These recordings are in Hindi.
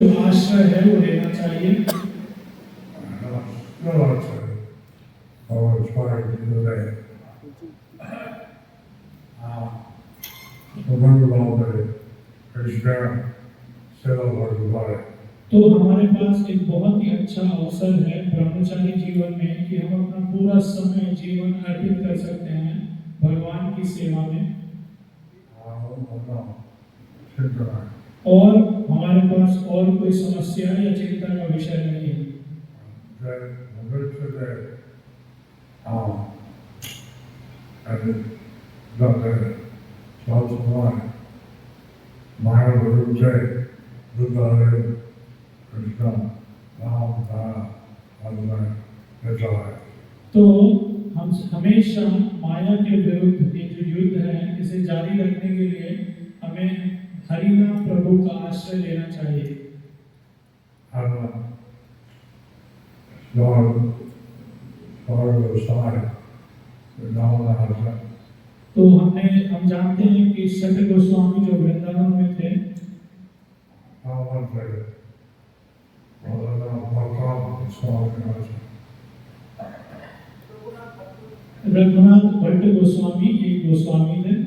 आश्रय है वो लेना चाहिए। तो हमारे पास एक बहुत ही अच्छा अवसर है ब्रह्मचारी जीवन में कि हम अपना पूरा समय जीवन अर्पित कर सकते हैं भगवान की सेवा में। और हमारे पास और कोई समस्या या चिंता का विषय नहीं है। तो हम हमेशा माया के विरुद्ध ये जो युद्ध है इसे जारी रखने के लिए हमें हरिनाम प्रभु का आश्रय लेना चाहिए। तो हम जानते हैं कि सत्य गोस्वामी जो वृंदावन में थे, रघुनाथ भट्ट गोस्वामी एक गोस्वामी थे।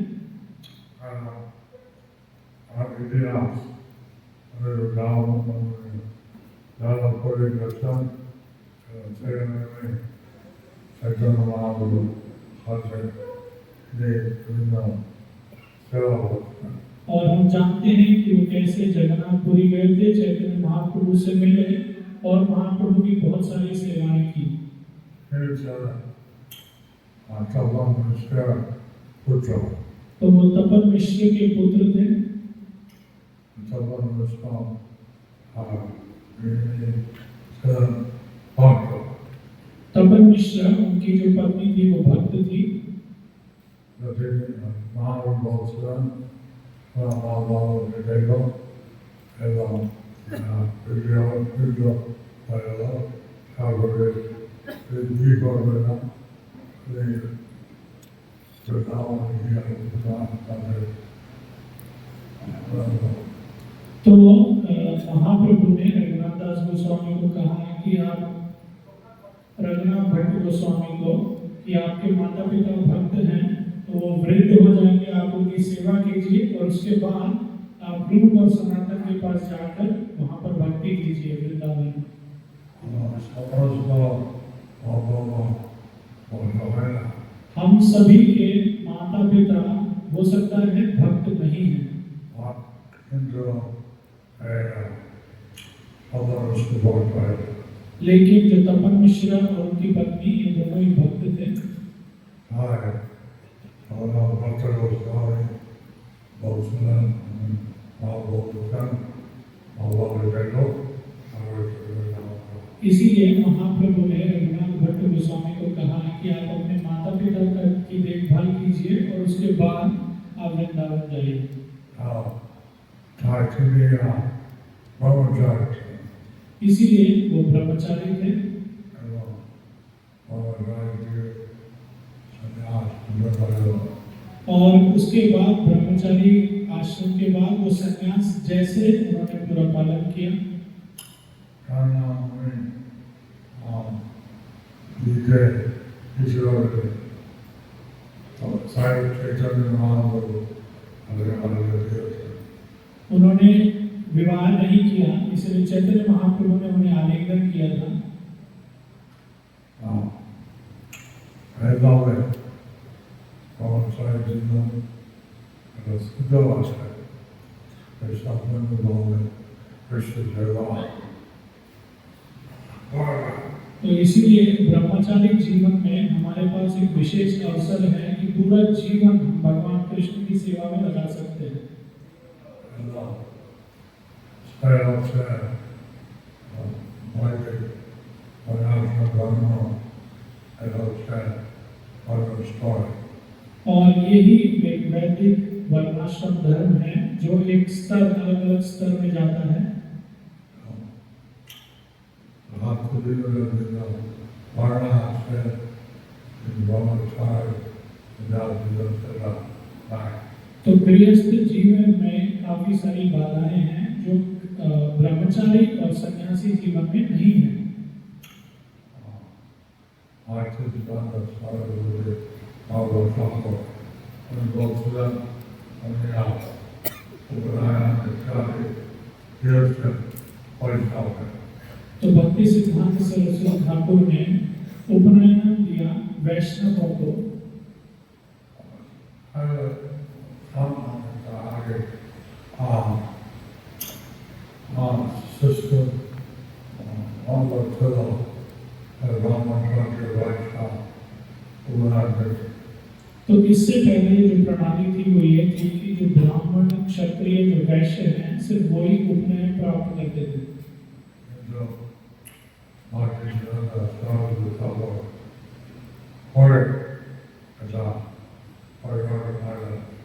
और हम जानते हैं कि वो कैसे जगन्नाथपुरी गए थे, चैतन्य महाप्रभु से मिले और महाप्रभु की बहुत सारी सेवाएं की। तो वो तपन मिश्र के पुत्र थे। तपन मिश्र उनकी जो पत्नी थी वो भक्त थी। तो महाप्रभु ने रघुनाथ दास गोस्वामी को कहा कि आप रघुनाथ भट्ट गोस्वामी को कि आपके माता पिता भक्त हैं, तो वो वृद्ध हो जाएंगे, आप उनकी सेवा कीजिए और उसके बाद आप रूप और सनातन के पास जाकर वहाँ पर भक्ति कीजिए वृंदावन। हम सभी के माता पिता हो सकता है भक्त नहीं है, लेकिन जो तपन मिश्रा और उनकी पत्नी ये दोनों ही भक्त थे। इसीलिए महाप्रभु ने रघुनाथ भट्ट गोस्वामी को कहा कि आप अपने माता पिता की देखभाल कीजिए और उसके बाद आप वृंदावन जाइए। इसीलिए वो ब्रह्मचारी थे। और उसके बाद ब्रह्मचारी आश्रम के बाद वो संन्यास जैसे उन्होंने पूरा पालन किया। उन्होंने विवाह नहीं किया, इसलिए चैतन्य महाप्रभु ने उन्हें आलिंगन किया था। तो इसीलिए ब्रह्मचारी जीवन में हमारे पास एक विशेष अवसर है कि पूरा जीवन भगवान कृष्ण की सेवा में लगा सकते हैं। और यही एक वैदिक वर्णाश्रम धर्म है जो एक स्तर अलग अलग स्तर में जाता है। तो गृहस्थ जीवन में काफी सारी बाधाएं हैं जो ब्रह्मचारी और सन्यासी जीवन में नहीं है। आज के जीवन का सारा लोग भागवत को अनुभव सुना हमने आप उपनायन है। तो भक्ति सिद्धांत सरस्वती ठाकुर ने उपनयन दिया वैष्णवों को। सिस्टम तो इससे पहले जो प्रणाली थी वो ये थी कि जो ब्राह्मण क्षत्रिय जो वैश्य हैं सिर्फ वही उपनयन प्राप्त करते थे।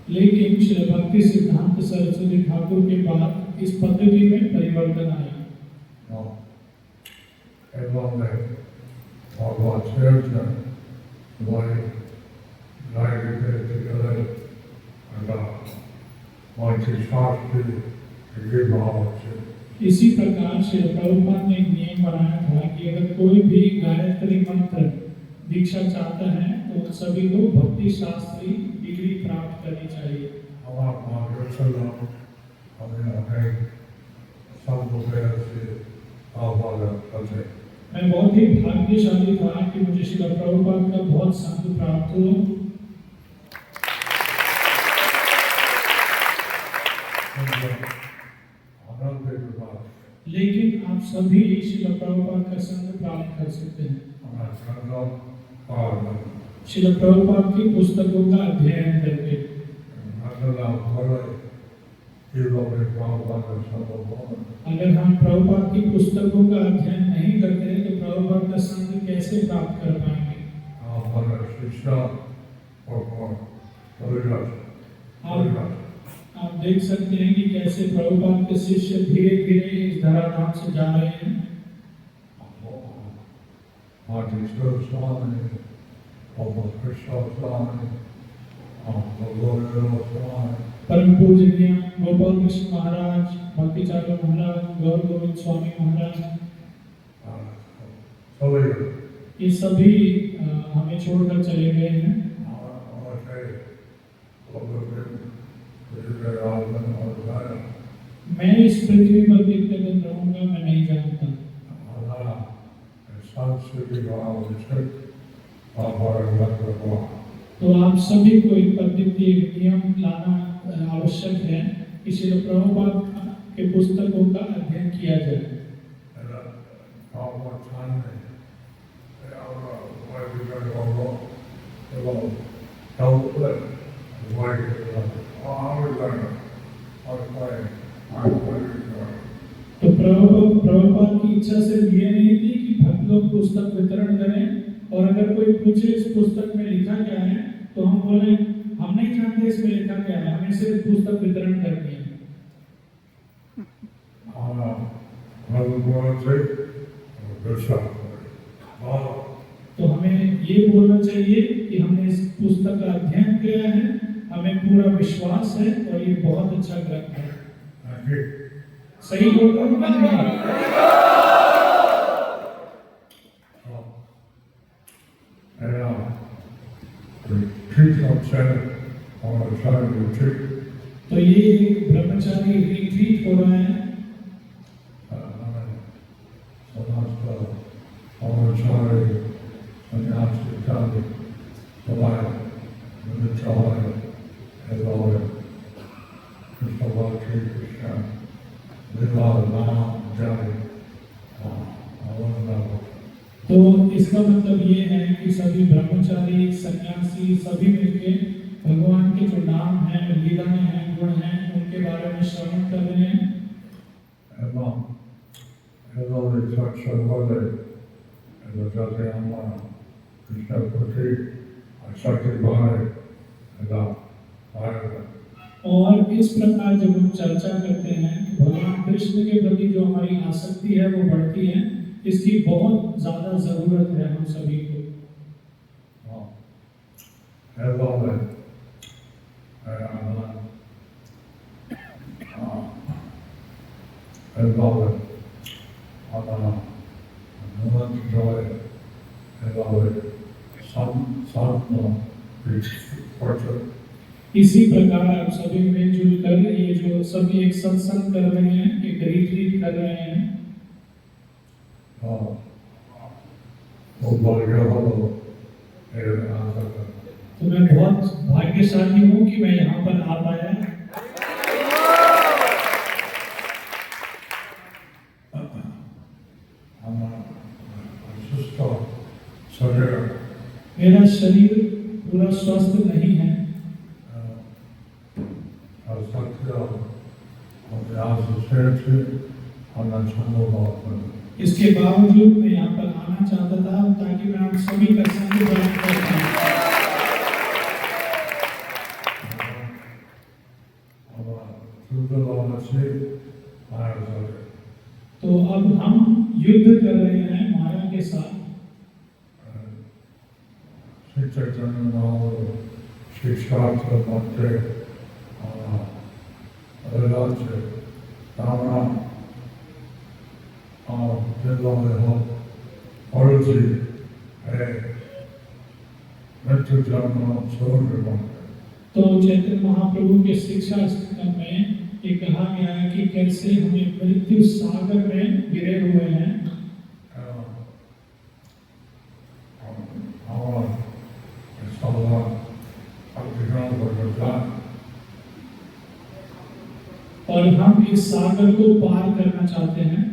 लेकिन श्री भक्ति सिद्धांत सरस्वती ठाकुर के बाद इस पद्धति में परिवर्तन आया। इसी प्रकार श्री प्रभुपाद ने एक नियम बनाया था कि अगर कोई भी गायत्री मंत्र दीक्षा चाहता है तो सभी को भक्ति शास्त्री डिग्री प्राप्त करनी चाहिए। मैं बहुत ही भाग्यशाली था कि मुझे श्री प्रभुपाद का बहुत संग प्राप्त हुआ। लेकिन आप सभी श्री प्रभुपाद का संग प्राप्त कर सकते हैं श्री प्रभुपाद की पुस्तकों का अध्ययन करके। अगर हम प्रभुपाद की पुस्तकों का अध्ययन नहीं करते तो प्रभुपाद का संग कैसे प्राप्त कर पाएंगे? आप देख सकते हैं कि कैसे प्रभुपाद के शिष्य धीरे धीरे इस धराधाम से जा रहे हैं। परम पूजनीय गोपाल कृष्ण महाराज, भक्ति चालू महाराज, गौर गोविंद स्वामी महाराज, ये सभी हमें छोड़कर चले गए हैं। मैं इस पृथ्वी पर कितने दिन रहूंगा मैं नहीं जानता। तो आप सभी को एक पद्धति एक नियम लाना आवश्यक है कि श्री प्रभुपाद के पुस्तकों का अध्ययन किया जाए। तो प्रभुपाद की इच्छा सिर्फ ये नहीं थी कि भक्त लोग पुस्तक वितरण करें और अगर कोई पूछे इस पुस्तक में लिखा क्या है तो हम बोले हम नहीं जानते इसमें लिखा क्या है, हमें सिर्फ पुस्तक वितरण करनी है। तो हमें ये बोलना चाहिए कि हमने इस पुस्तक का अध्ययन किया है, हमें पूरा विश्वास है और ये बहुत अच्छा ग्रंथ है। सही बोल रहा हूँ? तो ये ब्रह्मचारी रिट्रीट हो रहा है। तो इसका मतलब ये है कि सभी ब्रह्मचारी सन्यासी सभी मिलके भगवान के जो नाम हैं, लीलाएं हैं, गुण हैं, उनके बारे में श्रवण कर रहे हैं। और इस प्रकार जब हम चर्चा करते हैं भगवान कृष्ण के प्रति जो हमारी आसक्ति है वो बढ़ती है, इसकी बहुत ज्यादा जरूरत है हम सभी को। about it, not enjoy about it, some portrait. इसी प्रकार आप सभी मिलजुल कर ये जो सभी एक सत्संग कर रहे हैं, एक रिट्रीट कर रहे हैं, वो बोल गया हो मेरे आंसर कर तो मैं बहुत भाग्यशाली हूँ कि मैं यहाँ पर आ पाया। मेरा शरीर पूरा स्वस्थ नहीं है, इसके बावजूद मैं यहाँ पर आना चाहता था ताकि मैं आप सभी का संग ग्रहण कर पाऊँ। तो अब हम युद्ध कर रहे हैं माया के साथ। तो चैतन्य महाप्रभु के शिक्षा में ये कहा गया है कि कैसे हमें मृत्यु सागर में गिरे हुए हैं, और हम इस सागर को पार करना चाहते हैं।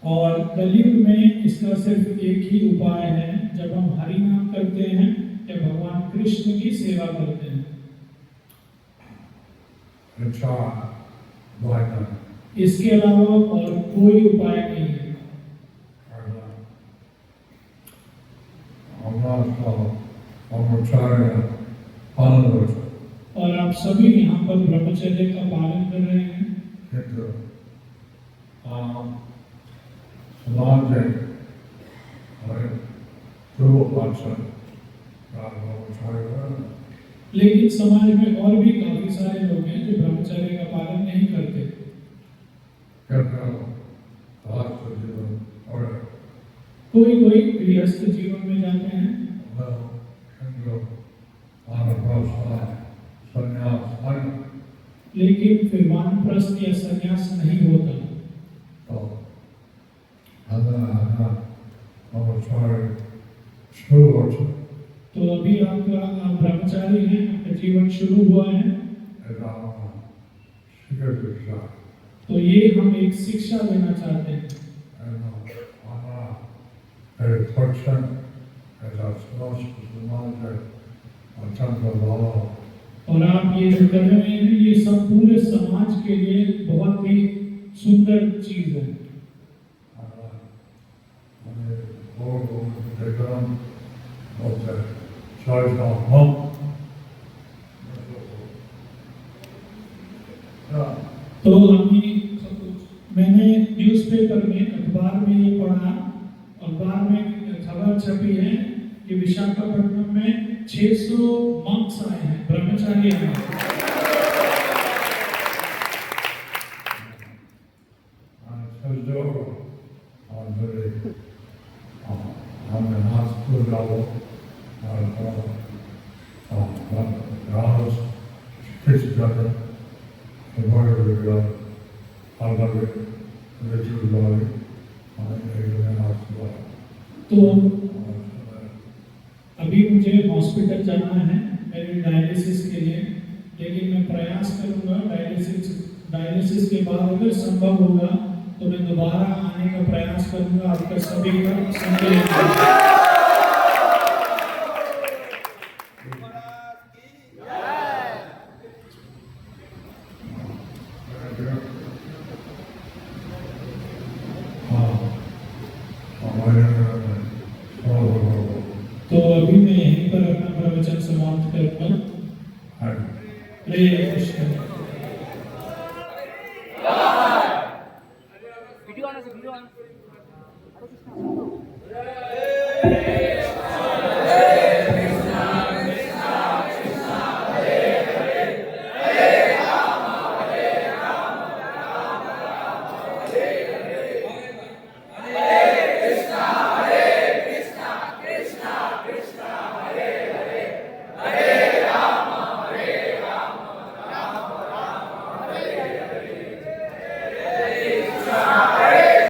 और कलयुग में इसका सिर्फ एक ही उपाय है, जब हम हरि नाम करते हैं या भगवान कृष्ण की सेवा करते हैं। इसके अलावा और कोई उपाय नहीं है। और आप सभी यहाँ पर ब्रह्मचर्य का पालन कर रहे हैं, समाज है लेकिन समाज में और भी काफी सारे लोग हैं जो ब्रह्मचर्य का पालन नहीं करते। कोई कोई गृहस्थ जीवन में जाते हैं, लेकिन फिर वानप्रस्थ या संन्यास नहीं होता। तो अभी आपका ब्रह्मचारी है, आपका जीवन शुरू हुआ है, तो ये हम एक शिक्षा देना चाहते हैं। और आप ये जो कर रहे हैं ये सब पूरे समाज के लिए बहुत ही सुंदर चीज है। तो मैंने न्यूज़पेपर में, अखबार में ये पढ़ा, अखबार में खबर छपी है कि विशाखापट्टनम में 600 मंक्स आए हैं, ब्रह्मचारी आए हैं। तो अभी मुझे हॉस्पिटल जाना है मेरे डायलिसिस के लिए, लेकिन मैं प्रयास करूंगा डायलिसिस के बाद अगर संभव होगा तो मैं दोबारा आने का प्रयास करूंगा आपका सभी का संग। तो अभी मैं यहीं पर अपना प्रवचन समाप्त करता हूँ। हरे कृष्ण।